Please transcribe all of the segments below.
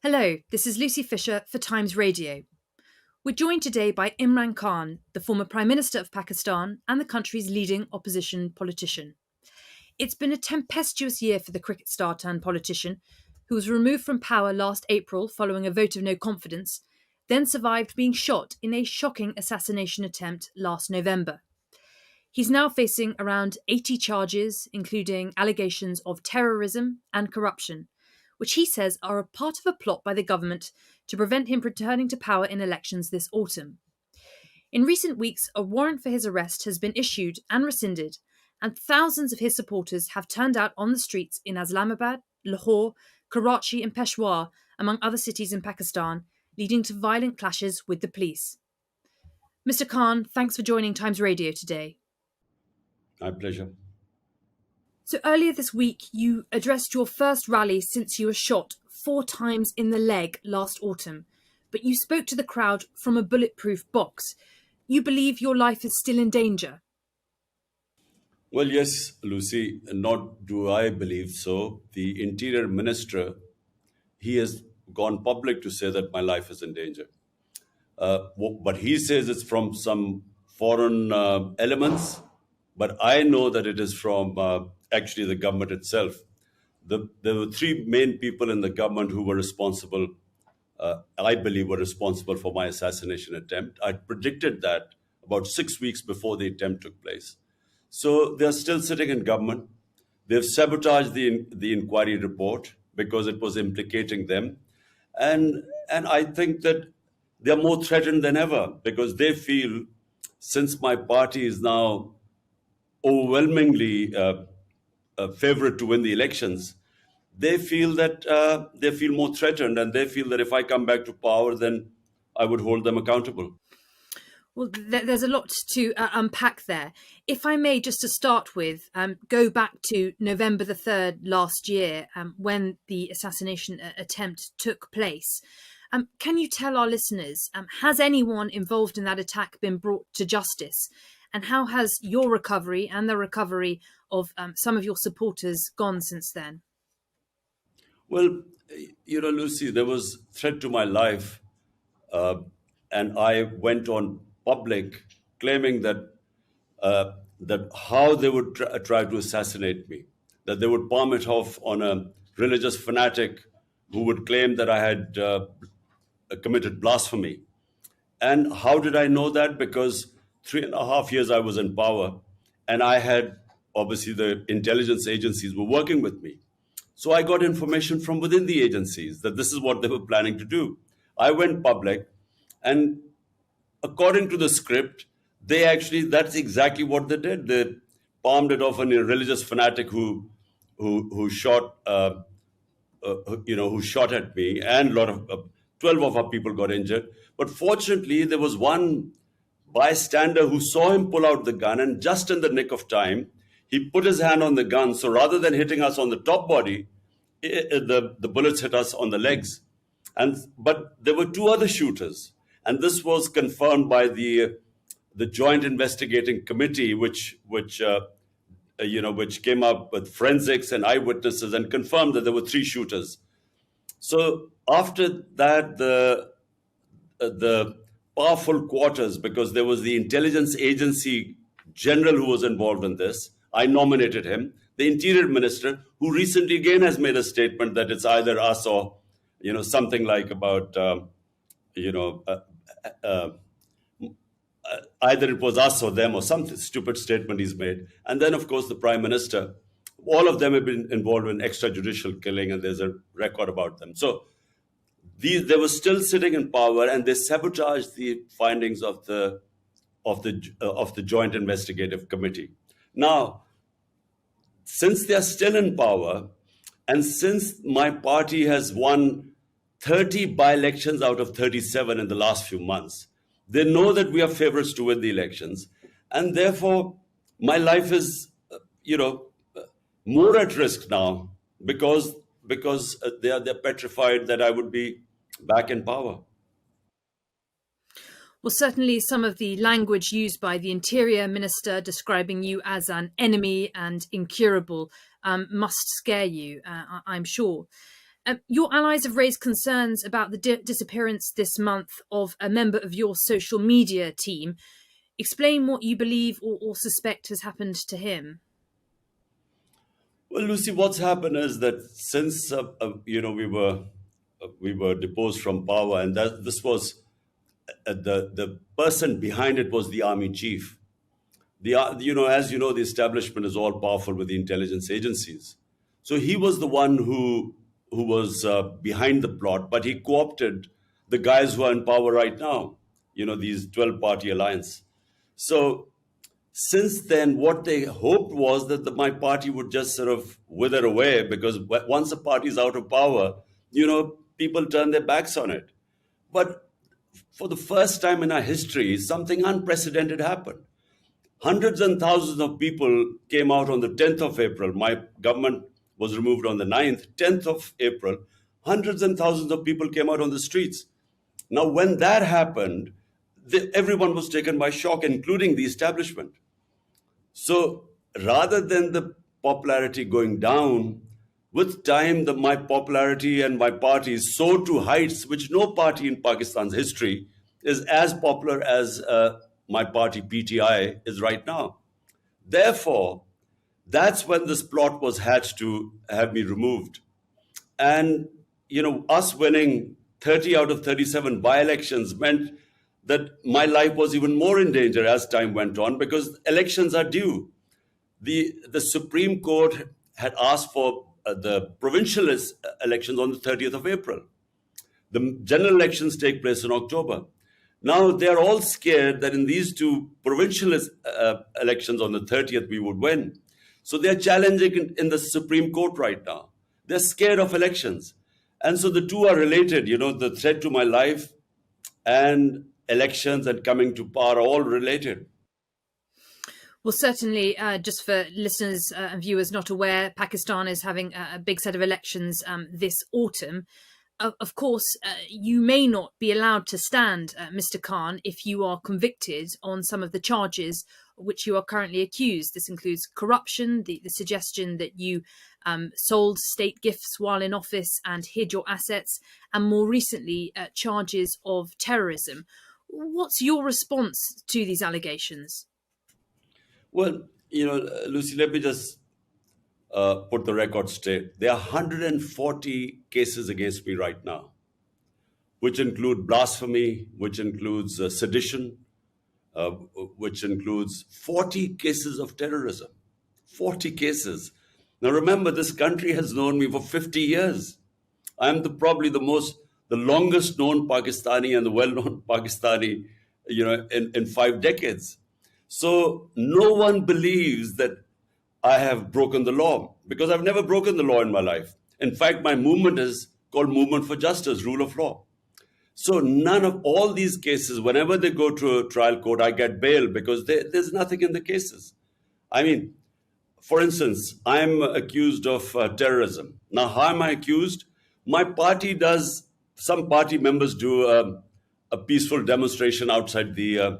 Hello, this is Lucy Fisher for Times Radio. We're joined today by Imran Khan, the former Prime Minister of Pakistan and the country's leading opposition politician. It's been a tempestuous year for the cricket star turned politician, who was removed from power last April following a vote of no confidence, then survived being shot in a shocking assassination attempt last November. He's now facing around 80 charges, including allegations of terrorism and corruption, which he says are a part of a plot by the government to prevent him returning to power in elections this autumn. In recent weeks, a warrant for his arrest has been issued and rescinded, and thousands of his supporters have turned out on the streets in Islamabad, Lahore, Karachi, and Peshawar, among other cities in Pakistan, leading to violent clashes with the police. Mr. Khan, thanks for joining Times Radio today. My pleasure. So earlier this week, you addressed your first rally since you were shot 4 times in the leg last autumn, but you spoke to the crowd from a bulletproof box. You believe your life is still in danger. Well, yes, Lucy, not do I believe so. The Interior Minister, he has gone public to say that my life is in danger. But he says it's from some foreign elements, but I know that it is from actually the government itself. There were 3 main people in the government who were responsible, I believe, were responsible for my assassination attempt. I predicted that about 6 weeks before the attempt took place. So they're still sitting in government. They've sabotaged the inquiry report because it was implicating them. And I think that they're more threatened than ever because they feel, since my party is now overwhelmingly favorite to win the elections, they feel that they feel more threatened, and they feel that if I come back to power, then I would hold them accountable. Well, there's a lot to unpack there. If I may, just to start with, go back to November the 3rd last year, when the assassination attempt took place. Can you tell our listeners, has anyone involved in that attack been brought to justice? And how has your recovery and the recovery of some of your supporters gone since then? Well, Lucy, there was threat to my life, and I went on public claiming that how they would try to assassinate me, that they would palm it off on a religious fanatic who would claim that I had committed blasphemy. And how did I know that? Because 3.5 years I was in power, and I had, obviously, the intelligence agencies were working with me. So I got information from within the agencies that this is what they were planning to do. I went public, and according to the script, that's exactly what they did. They palmed it off on a religious fanatic who shot who shot at me, and a lot of 12 of our people got injured. But fortunately, there was one bystander who saw him pull out the gun, and just in the nick of time, he put his hand on the gun. So rather than hitting us on the top body, the bullets hit us on the legs. But there were 2 other shooters, and this was confirmed by the Joint Investigating Committee, which came up with forensics and eyewitnesses and confirmed that there were 3 shooters. So after that, the powerful quarters, because there was the intelligence agency general who was involved in this, I nominated him. The Interior Minister, who recently again has made a statement that it's either us or, something like about, either it was us or them, or some stupid statement he's made. And then, of course, the Prime Minister. All of them have been involved in extrajudicial killing, and there's a record about them. So they were still sitting in power, and they sabotaged the findings of the Joint Investigative Committee. Now, since they are still in power, and since my party has won 30 by-elections out of 37 in the last few months, they know that we are favorites to win the elections, and therefore my life is, more at risk now because they're petrified that I would be back in power. Well, certainly some of the language used by the Interior Minister describing you as an enemy and incurable must scare you, I'm sure. Your allies have raised concerns about the disappearance this month of a member of your social media team. Explain what you believe or suspect has happened to him. Well, Lucy, what's happened is that since we were deposed from power, and that this was the person behind it was the army chief. As you know, the establishment is all powerful with the intelligence agencies. So he was the one who was behind the plot, but he co-opted the guys who are in power right now. These 12-party alliance. So since then, what they hoped was that my party would just sort of wither away because once a party is out of power, people turn their backs on it. But for the first time in our history, something unprecedented happened. Hundreds and thousands of people came out on the 10th of April. My government was removed on the 9th, 10th of April. Hundreds and thousands of people came out on the streets. Now, when that happened, everyone was taken by shock, including the establishment. So rather than the popularity going down, with time, my popularity and my party soared to heights which no party in Pakistan's history is as popular as my party PTI is right now. Therefore, that's when this plot was hatched to have me removed. And, us winning 30 out of 37 by-elections meant that my life was even more in danger as time went on because elections are due. The Supreme Court had asked for the provincial elections on the 30th of April. The general elections take place in October. Now they're all scared that in these two provincial elections on the 30th we would win. So they're challenging in the Supreme Court right now. They're scared of elections. And so the two are related, the threat to my life and elections and coming to power are all related. Well, certainly, just for listeners and viewers not aware, Pakistan is having a big set of elections this autumn. Of course, you may not be allowed to stand, Mr. Khan, if you are convicted on some of the charges which you are currently accused. This includes corruption, the suggestion that you sold state gifts while in office and hid your assets, and more recently, charges of terrorism. What's your response to these allegations? Well, Lucy, let me just put the record straight. There are 140 cases against me right now, which include blasphemy, which includes sedition, uh, which includes 40 cases of terrorism. 40 cases. Now remember, this country has known me for 50 years. I'm probably the longest known Pakistani and the well-known Pakistani, in 5 decades. So no one believes that I have broken the law because I've never broken the law in my life. In fact, my movement is called Movement for Justice, Rule of Law. So none of all these cases, whenever they go to a trial court, I get bail because there's nothing in the cases. I mean, for instance, I'm accused of terrorism. Now, how am I accused? My party does, some party members do a peaceful demonstration outside the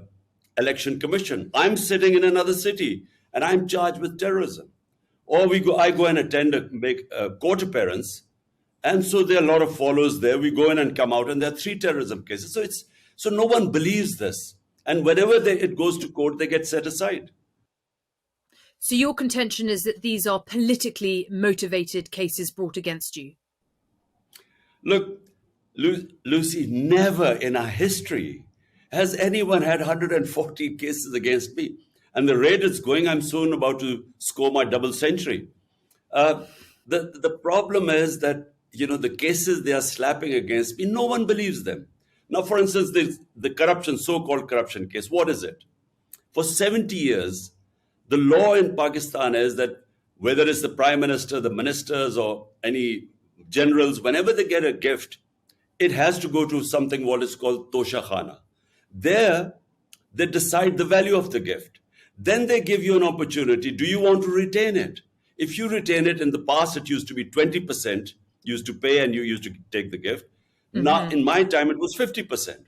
election commission. I'm sitting in another city and I'm charged with terrorism. Or I go and make a court appearance. And so there are a lot of followers there. We go in and come out, and there are 3 terrorism cases. So no one believes this. And whenever it goes to court, they get set aside. So your contention is that these are politically motivated cases brought against you? Look, Lucy, never in our history has anyone had 140 cases against me. And the rate it's going, I'm soon about to score my double century. Uh, the problem is that, the cases they are slapping against me, no one believes them. Now, for instance, the corruption, so-called corruption case, what is it? For 70 years, the law in Pakistan is that whether it's the prime minister, the ministers, or any generals, whenever they get a gift, it has to go to something what is called Tosha Khana. There, they decide the value of the gift. Then they give you an opportunity. Do you want to retain it? If you retain it, in the past, it used to be 20%, used to pay and you used to take the gift. Now, in my time, it was 50%.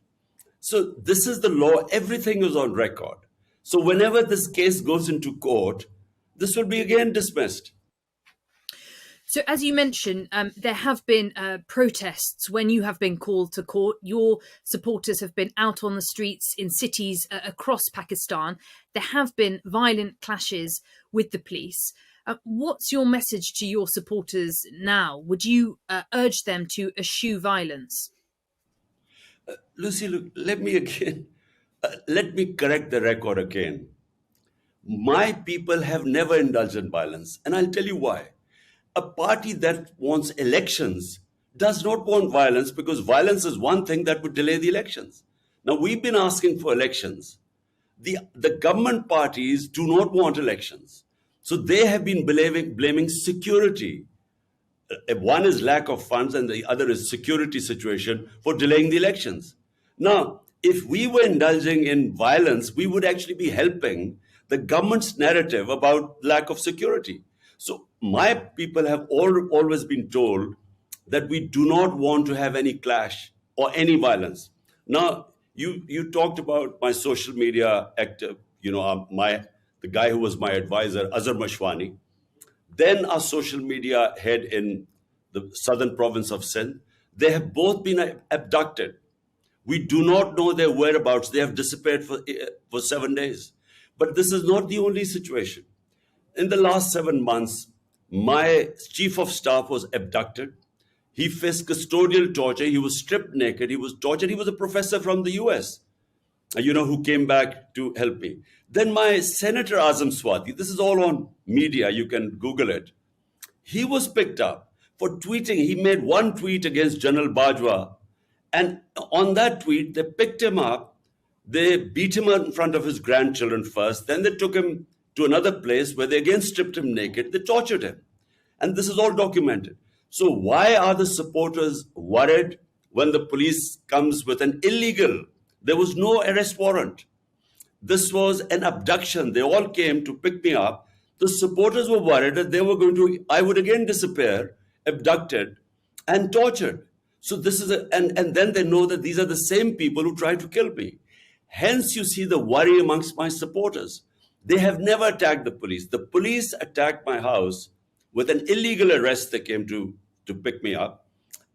So this is the law. Everything is on record. So whenever this case goes into court, this will be again dismissed. So, as you mentioned, there have been protests when you have been called to court. Your supporters have been out on the streets in cities across Pakistan. There have been violent clashes with the police. What's your message to your supporters now? Would you urge them to eschew violence? Lucy, look, let me correct the record again. My people have never indulged in violence, and I'll tell you why. A party that wants elections does not want violence because violence is one thing that would delay the elections. Now, we've been asking for elections. The government parties do not want elections. So they have been blaming security. One is lack of funds and the other is security situation for delaying the elections. Now, if we were indulging in violence, we would actually be helping the government's narrative about lack of security. So my people have always been told that we do not want to have any clash or any violence. Now, you talked about my social media active, my the guy who was my advisor, Azhar Mashwani, then our social media head in the southern province of Sindh. They have both been abducted. We do not know their whereabouts. They have disappeared for 7 days. But this is not the only situation. In the last 7 months, my chief of staff was abducted. He faced custodial torture. He was stripped naked. He was tortured. He was a professor from the US, who came back to help me. Then my Senator Azam Swati, this is all on media, you can Google it. He was picked up for tweeting. He made one tweet against General Bajwa. And on that tweet, they picked him up. They beat him in front of his grandchildren first. Then they took him to another place where they again stripped him naked. They tortured him. And this is all documented. So why are the supporters worried when the police comes with an illegal? There was no arrest warrant. This was an abduction. They all came to pick me up. The supporters were worried that I would again disappear, abducted, and tortured. So this is and then they know that these are the same people who tried to kill me. Hence, you see the worry amongst my supporters. They have never attacked the police. The police attacked my house with an illegal arrest. They came to pick me up.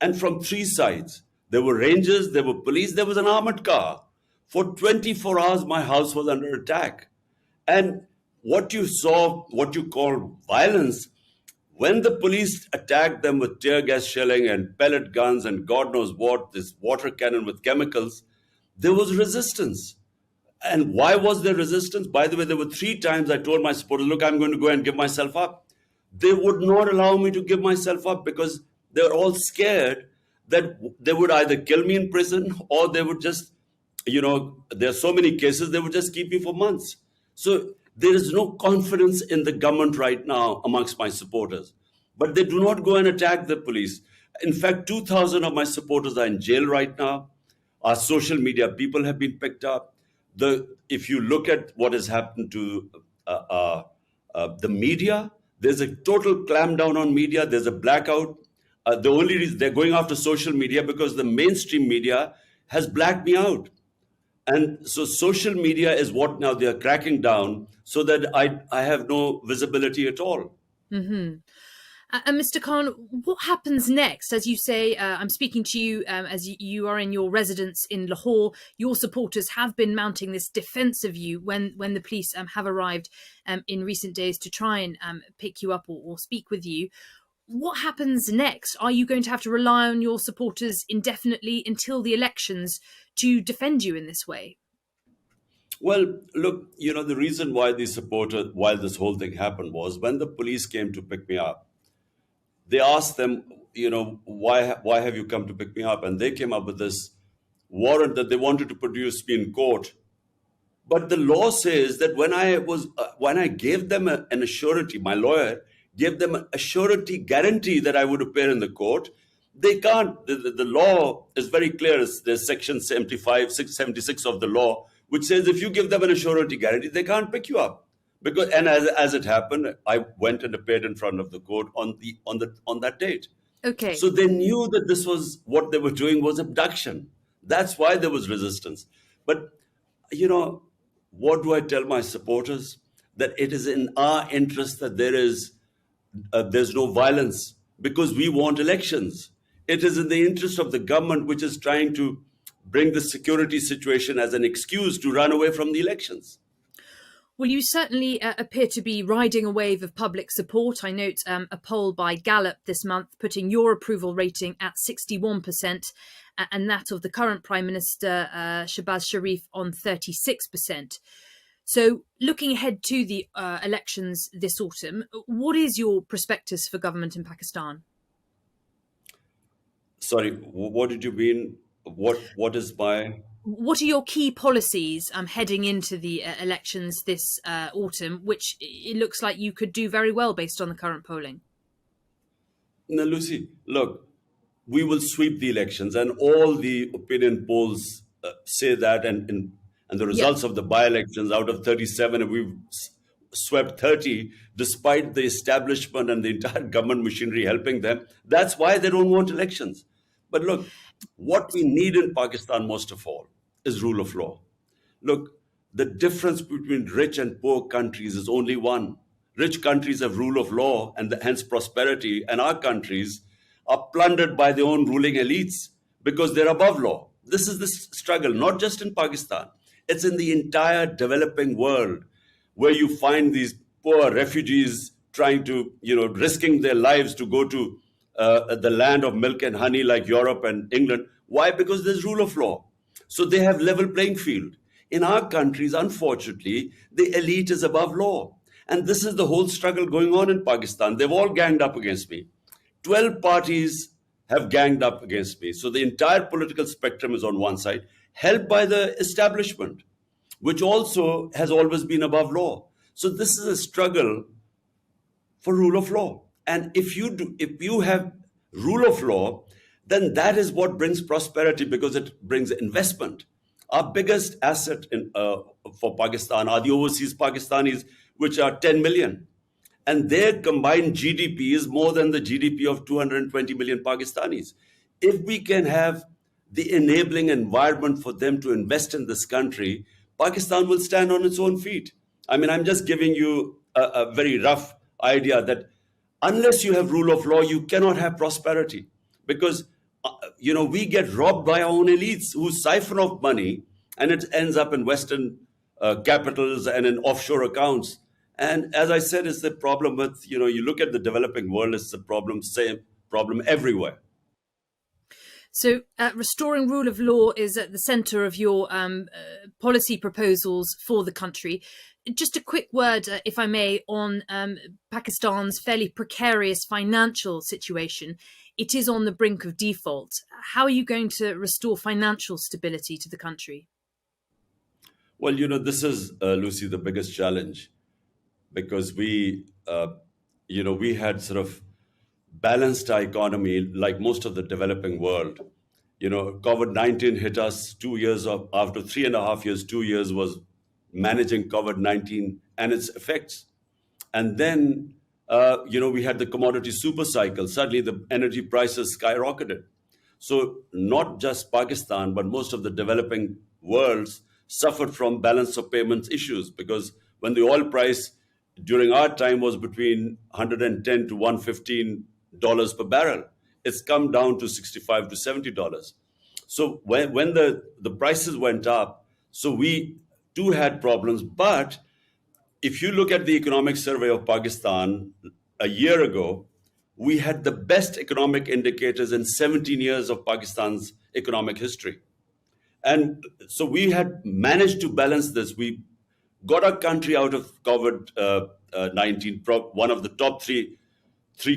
And from three sides, there were rangers, there were police, there was an armored car. For 24 hours, my house was under attack. And what you saw, what you call violence, when the police attacked them with tear gas shelling and pellet guns and God knows what, this water cannon with chemicals, there was resistance. And why was there resistance? By the way, there were 3 times I told my supporters, look, I'm going to go and give myself up. They would not allow me to give myself up because they were all scared that they would either kill me in prison or they would just, there are so many cases, they would just keep me for months. So there is no confidence in the government right now amongst my supporters. But they do not go and attack the police. In fact, 2,000 of my supporters are in jail right now. Our social media people have been picked up. If you look at what has happened to the media, there's a total clampdown on media. There's a blackout. The only reason they're going after social media because the mainstream media has blacked me out. And so social media is what now they're cracking down so that I have no visibility at all. And Mr. Khan, what happens next? As you say, I'm speaking to you as you are in your residence in Lahore. Your supporters have been mounting this defence of you when the police have arrived in recent days to try and pick you up or speak with you. What happens next? Are you going to have to rely on your supporters indefinitely until the elections to defend you in this way? Well, look, the reason why while this whole thing happened was when the police came to pick me up, they asked them, why have you come to pick me up? And they came up with this warrant that they wanted to produce me in court. But the law says that when I gave them an surety, my lawyer gave them a surety guarantee that I would appear in the court. They can't. The law is very clear. There's section 76 of the law, which says if you give them an surety guarantee, they can't pick you up. And as it happened, I went and appeared in front of the court on that date. Okay. So they knew that this was what they were doing was abduction. That's why there was resistance. But what do I tell my supporters? That it is in our interest that there's no violence. because we want elections. It is in the interest of the government, which is trying to bring the security situation as an excuse to run away from the elections. Well, you certainly appear to be riding a wave of public support. I note a poll by Gallup this month putting your approval rating at 61% and that of the current Prime Minister, Shahbaz Sharif, on 36%. So, looking ahead to the elections this autumn, what is your prospectus for government in Pakistan? Sorry, what did you mean? What is my? What are your key policies heading into the elections this autumn, which it looks like you could do very well based on the current polling? Now, Lucy, look, we will sweep the elections, and all the opinion polls say that, and the Yeah. results of the by-elections, out of 37, we've swept 30, despite the establishment and the entire government machinery helping them. That's why they don't want elections. But look, what we need in Pakistan most of all is rule of law. Look, the difference between rich and poor countries is only one. Rich countries have rule of law and hence prosperity, and our countries are plundered by their own ruling elites because they're above law. This is the struggle, not just in Pakistan, it's in the entire developing world where you find these poor refugees trying to, risking their lives to go to the land of milk and honey like Europe and England. Why? Because there's rule of law. So they have level playing field. In our countries, unfortunately, the elite is above law. And this is the whole struggle going on in Pakistan. They've all ganged up against me. 12 parties have ganged up against me. So the entire political spectrum is on one side, helped by the establishment, which also has always been above law. So this is a struggle for rule of law. And if you have rule of law, then that is what brings prosperity because it brings investment. Our biggest asset for Pakistan are the overseas Pakistanis, which are 10 million. And their combined GDP is more than the GDP of 220 million Pakistanis. If we can have the enabling environment for them to invest in this country, Pakistan will stand on its own feet. I mean, I'm just giving you a very rough idea that unless you have rule of law, you cannot have prosperity because we get robbed by our own elites who siphon off money and it ends up in Western capitals and in offshore accounts. And as I said, it's the problem with, you look at the developing world, it's the problem, same problem everywhere. So, restoring rule of law is at the centre of your policy proposals for the country. Just a quick word, if I may, on Pakistan's fairly precarious financial situation. It is on the brink of default. How are you going to restore financial stability to the country? Well, this is, Lucy, the biggest challenge because we had sort of balanced our economy like most of the developing world. COVID-19 hit us 2 years after 3.5 years, 2 years was managing COVID-19 and its effects. And then, we had the commodity super cycle. Suddenly, the energy prices skyrocketed. So, not just Pakistan, but most of the developing worlds suffered from balance of payments issues because when the oil price during our time was between 110 to $115 per barrel, it's come down to $65 to $70. So when the prices went up, so we too had problems. But if you look at the economic survey of Pakistan a year ago, we had the best economic indicators in 17 years of Pakistan's economic history. And so we had managed to balance this. We got our country out of COVID-19, one of the top three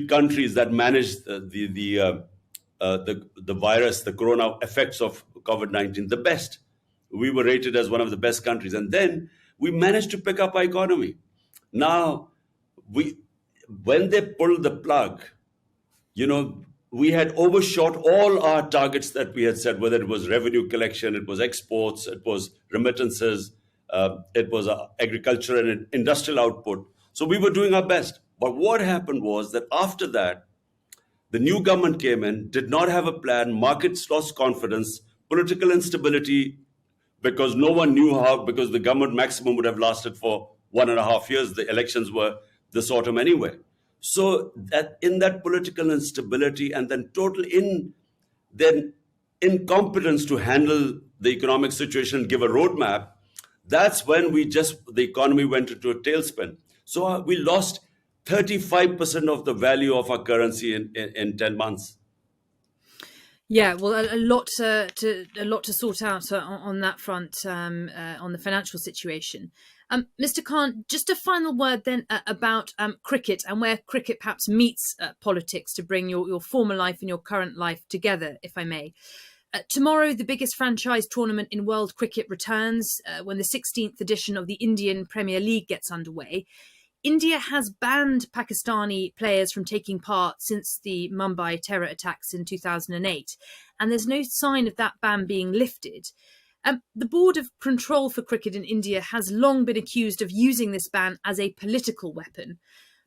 countries that managed the virus, the corona effects of COVID-19, the best. We were rated as one of the best countries. And then we managed to pick up our economy. Now, when they pulled the plug, we had overshot all our targets that we had set, whether it was revenue collection, it was exports, it was remittances, it was agriculture and industrial output. So we were doing our best. But what happened was that after that, the new government came in, did not have a plan, markets lost confidence, political instability, because no one knew how, because the government maximum would have lasted for 1.5 years. The elections were this autumn anyway. So that in that political instability and then incompetence to handle the economic situation and give a roadmap, that's when the economy went into a tailspin. So we lost 35% of the value of our currency in 10 months. Yeah, well, a lot to sort out on that front, on the financial situation. Mr. Khan, just a final word then about cricket and where cricket perhaps meets politics to bring your former life and your current life together, if I may. Tomorrow, the biggest franchise tournament in world cricket returns when the 16th edition of the Indian Premier League gets underway. India has banned Pakistani players from taking part since the Mumbai terror attacks in 2008, and there's no sign of that ban being lifted. The Board of Control for Cricket in India has long been accused of using this ban as a political weapon.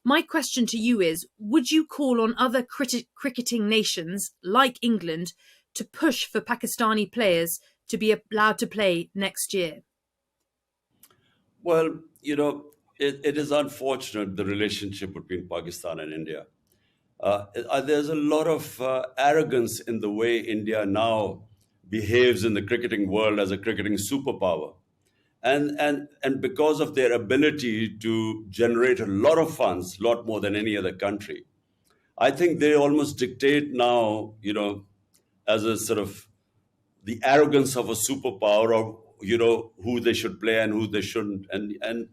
My question to you is, would you call on other cricketing nations, like England, to push for Pakistani players to be allowed to play next year? Well, it is unfortunate the relationship between Pakistan and India. There's a lot of arrogance in the way India now behaves in the cricketing world as a cricketing superpower. And because of their ability to generate a lot of funds, a lot more than any other country, I think they almost dictate now, as a sort of the arrogance of a superpower, or who they should play and who they shouldn't. And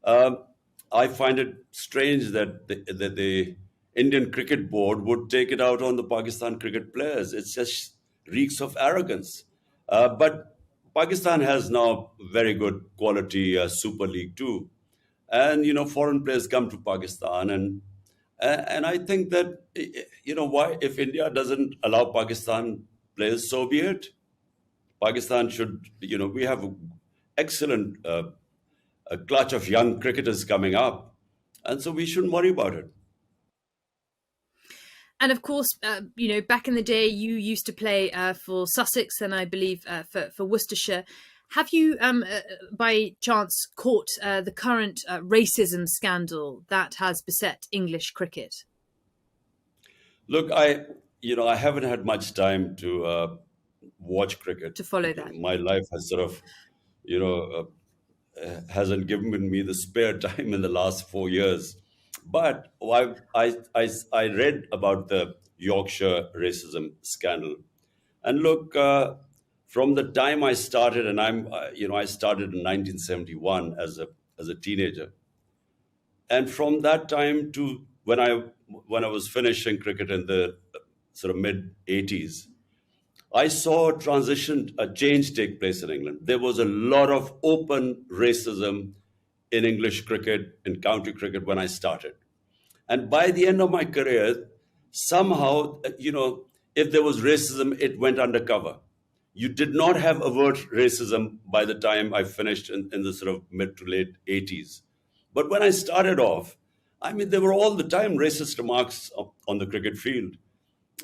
um, I find it strange that the Indian Cricket Board would take it out on the Pakistan cricket players. It's just reeks of arrogance. But Pakistan has now very good quality Super League too, and foreign players come to Pakistan, and I think that why, if India doesn't allow Pakistan players, so be it. Pakistan should, we have excellent a clutch of young cricketers coming up, and so we shouldn't worry about it. And of course, back in the day, you used to play for Sussex and I believe for Worcestershire. Have you, by chance, caught the current racism scandal that has beset English cricket? Look, I haven't had much time to watch cricket. To follow that. My life has sort of, you know, hasn't given me the spare time in the last 4 years. But I read about the Yorkshire racism scandal. And look, from the time I started, and I started in 1971 as a teenager, and from that time to when I was finishing cricket in the sort of mid 80s, I saw a change take place in England. There was a lot of open racism in English cricket, in county cricket when I started. And by the end of my career, somehow, if there was racism, it went undercover. You did not have overt racism by the time I finished in the sort of mid to late 80s. But when I started off, I mean, there were all the time racist remarks on the cricket field.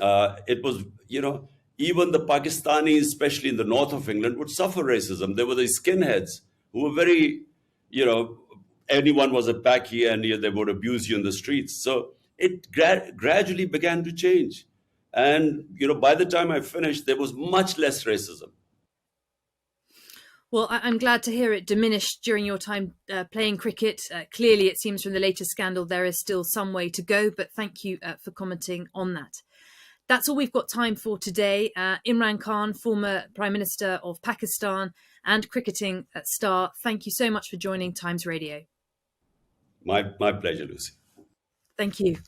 It was, even the Pakistanis, especially in the north of England, would suffer racism. There were these skinheads who were very, you know, anyone was a Paki and they would abuse you in the streets. So it gradually began to change. And, by the time I finished, there was much less racism. Well, I'm glad to hear it diminished during your time playing cricket. Clearly, it seems from the latest scandal there is still some way to go, but thank you for commenting on that. That's all we've got time for today. Imran Khan, former Prime Minister of Pakistan and cricketing star, thank you so much for joining Times Radio. My pleasure, Lucy. Thank you.